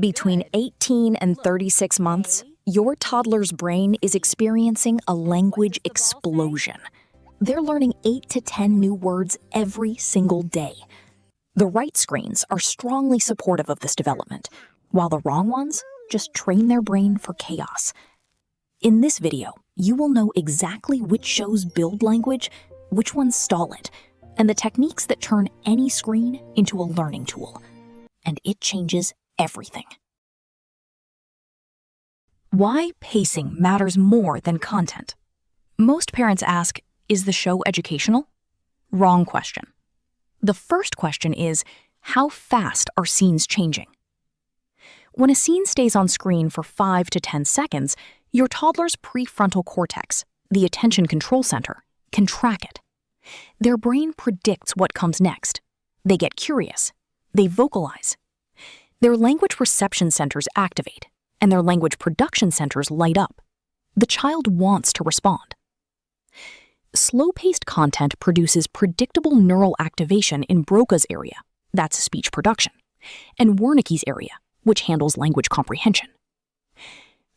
Between 18 and 36 months, your toddler's brain is experiencing a language explosion. They're learning 8 to 10 new words every single day. The right screens are strongly supportive of this development, while the wrong ones just train their brain for chaos. In this video, you will know exactly which shows build language, which ones stall it, and the techniques that turn any screen into a learning tool. And it changes everything. Why pacing matters more than content? Most parents ask, is the show educational? Wrong question. The first question is, how fast are scenes changing? When a scene stays on screen for 5 to 10 seconds, your toddler's prefrontal cortex, the attention control center, can track it. Their brain predicts what comes next. They get curious. They vocalize. Their language reception centers activate, and their language production centers light up. The child wants to respond. Slow-paced content produces predictable neural activation in Broca's area, that's speech production, and Wernicke's area, which handles language comprehension.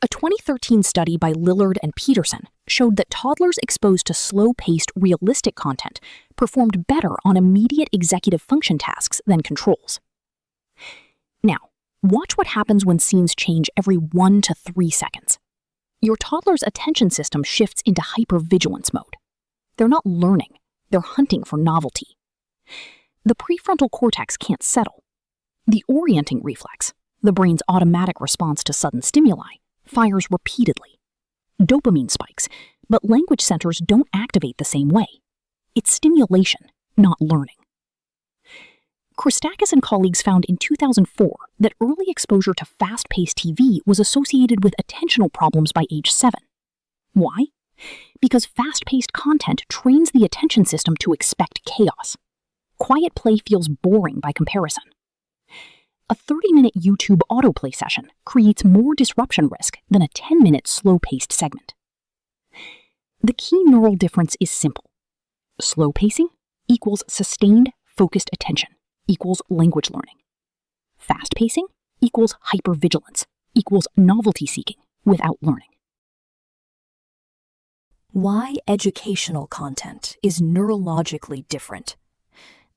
A 2013 study by Lillard and Peterson showed that toddlers exposed to slow-paced, realistic content performed better on immediate executive function tasks than controls. Now, watch what happens when scenes change every 1 to 3 seconds. Your toddler's attention system shifts into hypervigilance mode. They're not learning, they're hunting for novelty. The prefrontal cortex can't settle. The orienting reflex, the brain's automatic response to sudden stimuli, fires repeatedly. Dopamine spikes, but language centers don't activate the same way. It's stimulation, not learning. Christakis and colleagues found in 2004 that early exposure to fast-paced TV was associated with attentional problems by age 7. Why? Because fast-paced content trains the attention system to expect chaos. Quiet play feels boring by comparison. A 30-minute YouTube autoplay session creates more disruption risk than a 10-minute slow-paced segment. The key neural difference is simple. Slow pacing equals sustained, focused attention equals language learning. Fast pacing equals hypervigilance equals novelty seeking without learning. Why educational content is neurologically different?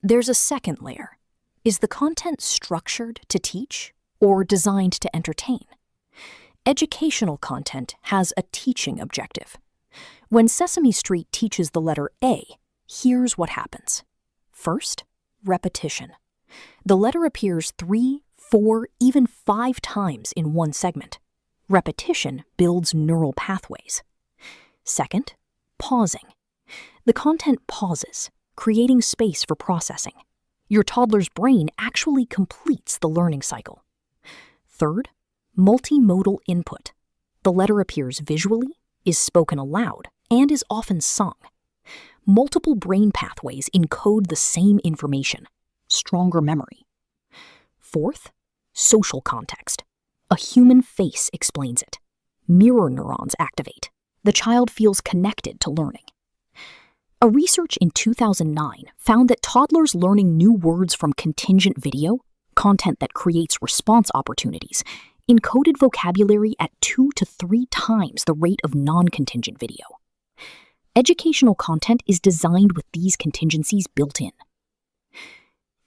There's a second layer. Is the content structured to teach or designed to entertain? Educational content has a teaching objective. When Sesame Street teaches the letter A, here's what happens. First, repetition. The letter appears 3, 4, even 5 times in one segment. Repetition builds neural pathways. Second, pausing. The content pauses, creating space for processing. Your toddler's brain actually completes the learning cycle. Third, multimodal input. The letter appears visually, is spoken aloud, and is often sung. Multiple brain pathways encode the same information. Stronger memory. Fourth, social context. A human face explains it. Mirror neurons activate. The child feels connected to learning. A research in 2009 found that toddlers learning new words from contingent video, content that creates response opportunities, encoded vocabulary at 2 to 3 times the rate of non-contingent video. Educational content is designed with these contingencies built in.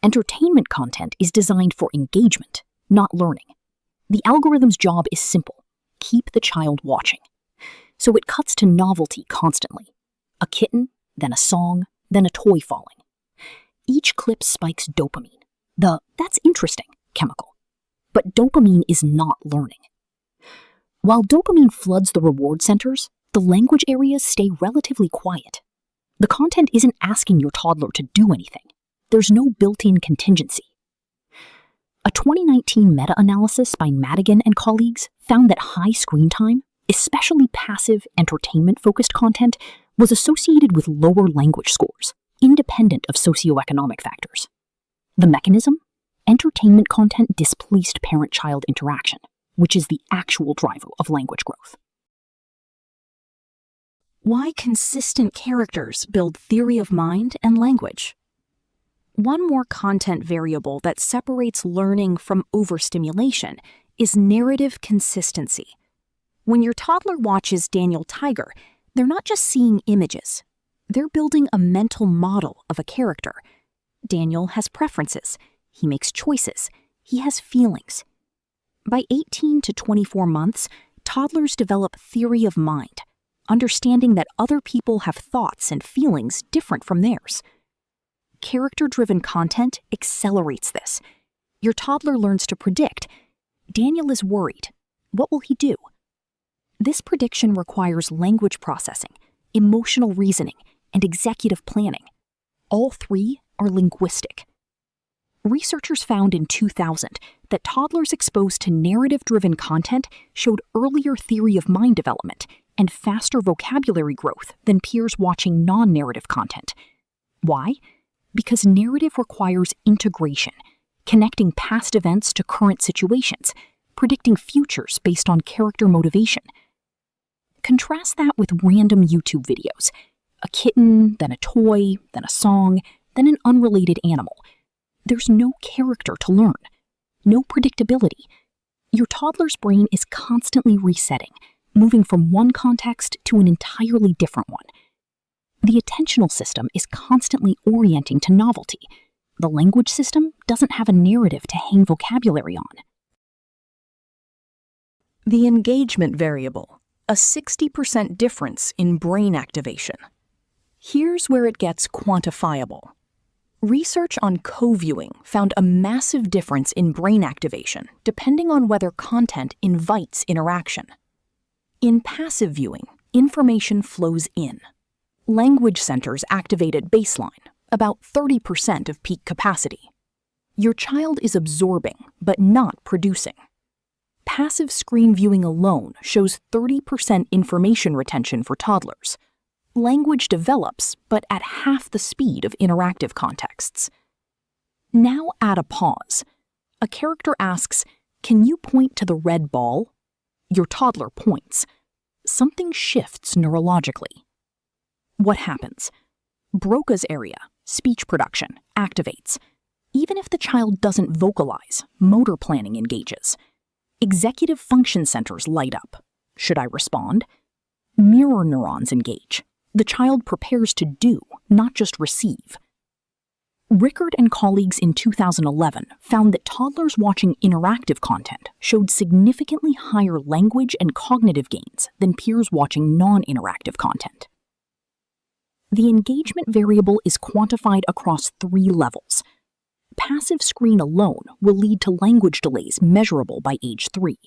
Entertainment content is designed for engagement, not learning. The algorithm's job is simple: keep the child watching. So it cuts to novelty constantly. A kitten, then a song, then a toy falling. Each clip spikes dopamine, the "that's interesting" chemical. But dopamine is not learning. While dopamine floods the reward centers, the language areas stay relatively quiet. The content isn't asking your toddler to do anything. There's no built-in contingency. A 2019 meta-analysis by Madigan and colleagues found that high screen time, especially passive, entertainment-focused content, was associated with lower language scores, independent of socioeconomic factors. The mechanism? Entertainment content displaced parent-child interaction, which is the actual driver of language growth. Why consistent characters build theory of mind and language? One more content variable that separates learning from overstimulation is narrative consistency. When your toddler watches Daniel Tiger, they're not just seeing images. They're building a mental model of a character. Daniel has preferences. He makes choices. He has feelings. By 18 to 24 months, toddlers develop theory of mind, understanding that other people have thoughts and feelings different from theirs. Character-driven content accelerates this. Your toddler learns to predict. Daniel is worried. What will he do? This prediction requires language processing, emotional reasoning, and executive planning. All three are linguistic. Researchers found in 2000 that toddlers exposed to narrative-driven content showed earlier theory of mind development and faster vocabulary growth than peers watching non-narrative content. Why? Because narrative requires integration, connecting past events to current situations, predicting futures based on character motivation. Contrast that with random YouTube videos. A kitten, then a toy, then a song, then an unrelated animal. There's no character to learn, no predictability. Your toddler's brain is constantly resetting, moving from one context to an entirely different one. The attentional system is constantly orienting to novelty. The language system doesn't have a narrative to hang vocabulary on. The engagement variable, a 60% difference in brain activation. Here's where it gets quantifiable. Research on co-viewing found a massive difference in brain activation depending on whether content invites interaction. In passive viewing, information flows in. Language centers activate at baseline, about 30% of peak capacity. Your child is absorbing, but not producing. Passive screen viewing alone shows 30% information retention for toddlers. Language develops, but at half the speed of interactive contexts. Now add a pause. A character asks, "Can you point to the red ball?" Your toddler points. Something shifts neurologically. What happens? Broca's area, speech production, activates. Even if the child doesn't vocalize, motor planning engages. Executive function centers light up. Should I respond? Mirror neurons engage. The child prepares to do, not just receive. Rickard and colleagues in 2011 found that toddlers watching interactive content showed significantly higher language and cognitive gains than peers watching non-interactive content. The engagement variable is quantified across 3 levels. Passive screen alone will lead to language delays measurable by age 3.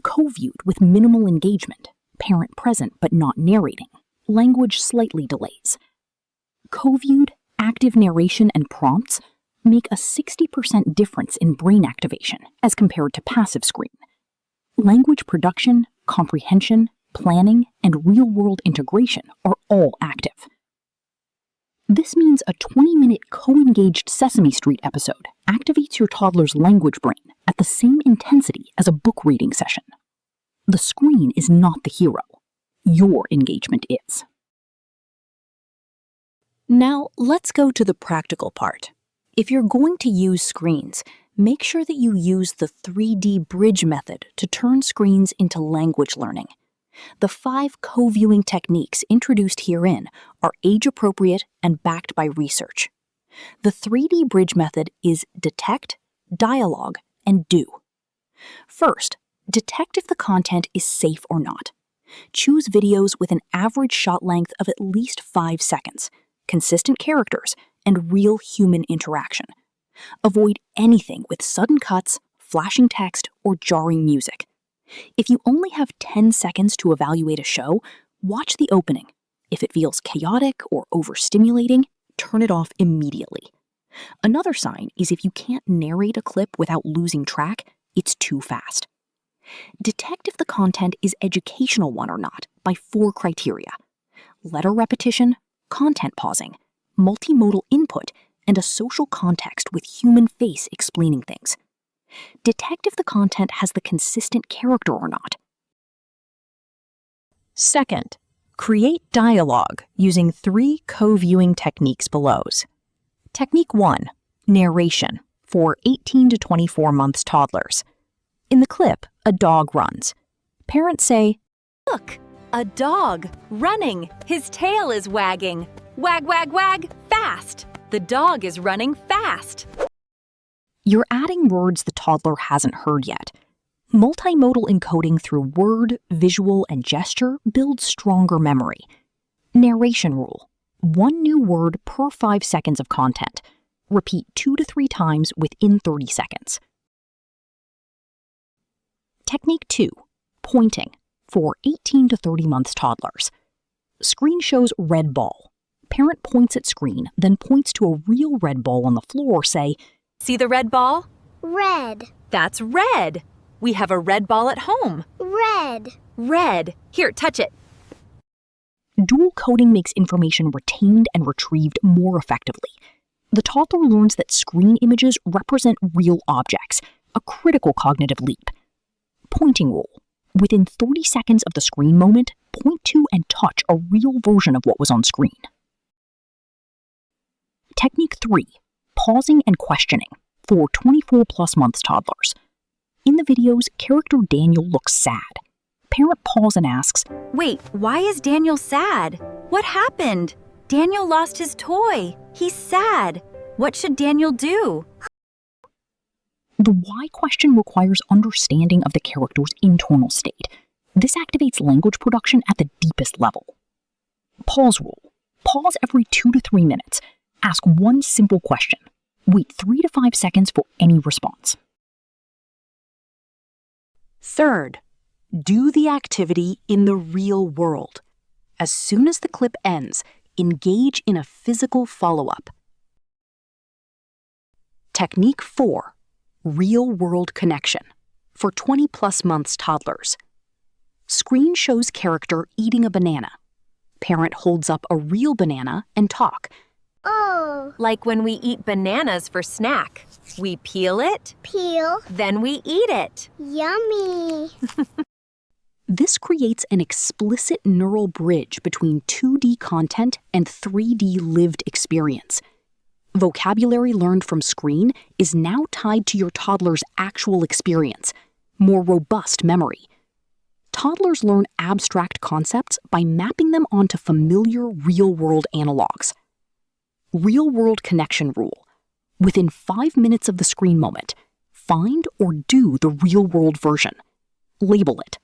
Co-viewed with minimal engagement, parent present but not narrating, language slightly delays. Co-viewed, active narration and prompts make a 60% difference in brain activation as compared to passive screen. Language production, comprehension, planning, and real-world integration are all active. This means a 20-minute co-engaged Sesame Street episode activates your toddler's language brain at the same intensity as a book reading session. The screen is not the hero. Your engagement is. Now, let's go to the practical part. If you're going to use screens, make sure that you use the 3D bridge method to turn screens into language learning. The 5 co-viewing techniques introduced herein are age-appropriate and backed by research. The 3D bridge method is detect, dialogue, and do. First, detect if the content is safe or not. Choose videos with an average shot length of at least 5 seconds, consistent characters, and real human interaction. Avoid anything with sudden cuts, flashing text, or jarring music. If you only have 10 seconds to evaluate a show, watch the opening. If it feels chaotic or overstimulating, turn it off immediately. Another sign is if you can't narrate a clip without losing track, it's too fast. Detect if the content is educational one or not by 4 criteria: letter repetition, content pausing, multimodal input, and a social context with human face explaining things. Detect if the content has the consistent character or not. Second, create dialogue using 3 co-viewing techniques below. Technique 1, narration, for 18 to 24 months toddlers. In the the clip, a dog runs. Parents say, Look, a dog running. His tail is wagging. Wag, wag, wag, fast. The dog is running fast. You're adding words the toddler hasn't heard yet. Multimodal encoding through word, visual, and gesture builds stronger memory. Narration rule: 1 new word per 5 seconds of content. Repeat 2 to 3 times within 30 seconds. Technique 2. Pointing for 18 to 30 months toddlers. Screen shows red ball. Parent points at screen, then points to a real red ball on the floor, say, See the red ball? Red. That's red. We have a red ball at home. Red. Red. Here, touch it. Dual coding makes information retained and retrieved more effectively. The toddler learns that screen images represent real objects, a critical cognitive leap. Pointing rule: within 30 seconds of the screen moment, point to and touch a real version of what was on screen. Technique 3. Pausing and questioning for 24+ months toddlers. In the videos, character Daniel looks sad. Parent pauses and asks, Wait, why is Daniel sad? What happened? Daniel lost his toy. He's sad. What should Daniel do? The why question requires understanding of the character's internal state. This activates language production at the deepest level. Pause rule: pause every 2 to 3 minutes. Ask one simple question. Wait 3 to 5 seconds for any response. Third, do the activity in the real world. As soon as the clip ends, engage in a physical follow-up. Technique 4. Real-world connection for 20+ months toddlers. Screen shows character eating a banana. Parent holds up a real banana and talk. Oh. Like when we eat bananas for snack. We peel it, Peel. then we eat it. Yummy. This creates an explicit neural bridge between 2D content and 3D lived experience. Vocabulary learned from screen is now tied to your toddler's actual experience, more robust memory. Toddlers learn abstract concepts by mapping them onto familiar real-world analogs. Real-world connection rule: within 5 minutes of the screen moment, find or do the real-world version. Label it.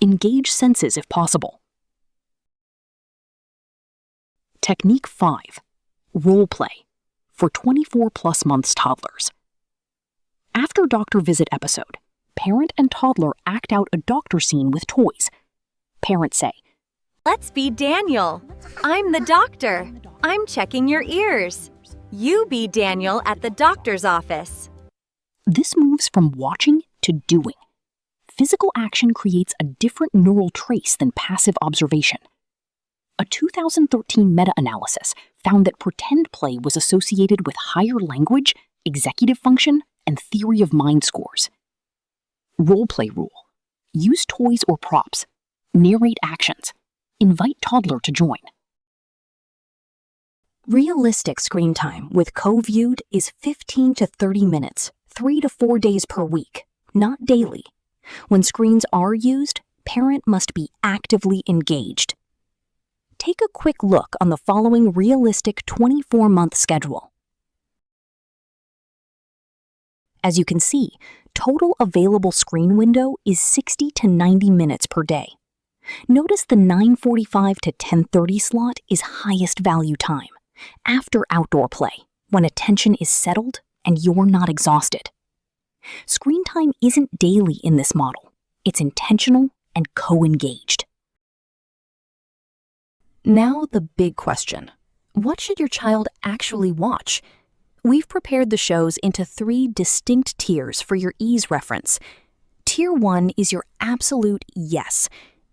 Engage senses if possible. Technique 5. Role play for 24+ months toddlers. After doctor visit episode, parent and toddler act out a doctor scene with toys. Parents say, Let's be Daniel. I'm the doctor. I'm checking your ears. You be Daniel at the doctor's office. This moves from watching to doing. Physical action creates a different neural trace than passive observation. A 2013 meta-analysis found that pretend play was associated with higher language, executive function, and theory of mind scores. Role play rule: use toys or props. Narrate actions. Invite toddler to join. Realistic screen time with co-viewed is 15 to 30 minutes, 3 to 4 days per week, not daily. When screens are used, parent must be actively engaged. Take a quick look on the following realistic 24-month schedule. As you can see, total available screen window is 60 to 90 minutes per day. Notice the 9:45 to 10:30 slot is highest value time, after outdoor play, when attention is settled and you're not exhausted. Screen time isn't daily in this model. It's intentional and co-engaged. Now the big question. What should your child actually watch? We've prepared the shows into 3 distinct tiers for your ease reference. Tier 1 is your absolute yes.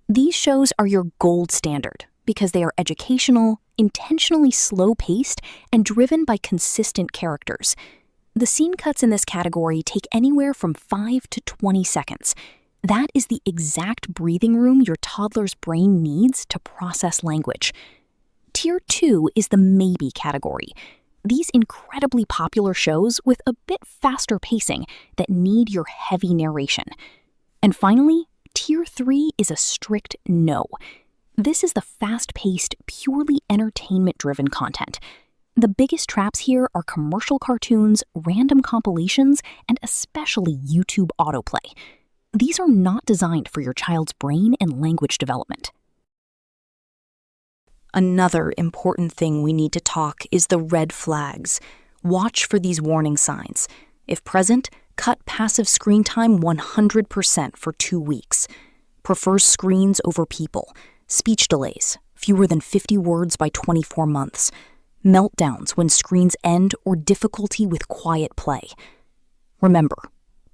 These shows are your gold standard because they are educational, intentionally slow-paced, and driven by consistent characters. The scene cuts in this category take anywhere from 5 to 20 seconds. That is the exact breathing room your toddler's brain needs to process language. Tier 2 is the maybe category. These incredibly popular shows with a bit faster pacing that need your heavy narration. And finally, Tier 3 is a strict no. This is the fast-paced, purely entertainment-driven content. The biggest traps here are commercial cartoons, random compilations, and especially YouTube autoplay. These are not designed for your child's brain and language development. Another important thing we need to talk is the red flags. Watch for these warning signs. If present, cut passive screen time 100% for 2 weeks. Prefers screens over people. Speech delays, fewer than 50 words by 24 months. Meltdowns when screens end or difficulty with quiet play. Remember,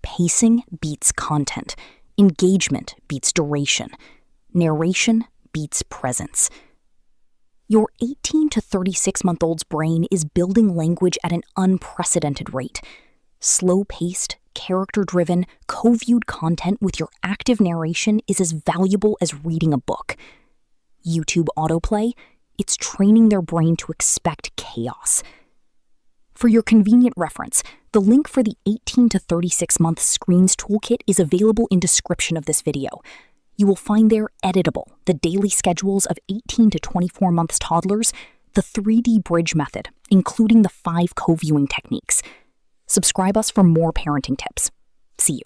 pacing beats content. Engagement beats duration. Narration beats presence. Your 18 to 36-month-old's brain is building language at an unprecedented rate. Slow-paced, character-driven, co-viewed content with your active narration is as valuable as reading a book. YouTube autoplay, it's training their brain to expect chaos. For your convenient reference, the link for the 18 to 36-month Screens Toolkit is available in description of this video. You will find there editable, the daily schedules of 18 to 24 months toddlers, the 3D bridge method, including the 5 co-viewing techniques. Subscribe us for more parenting tips. See you.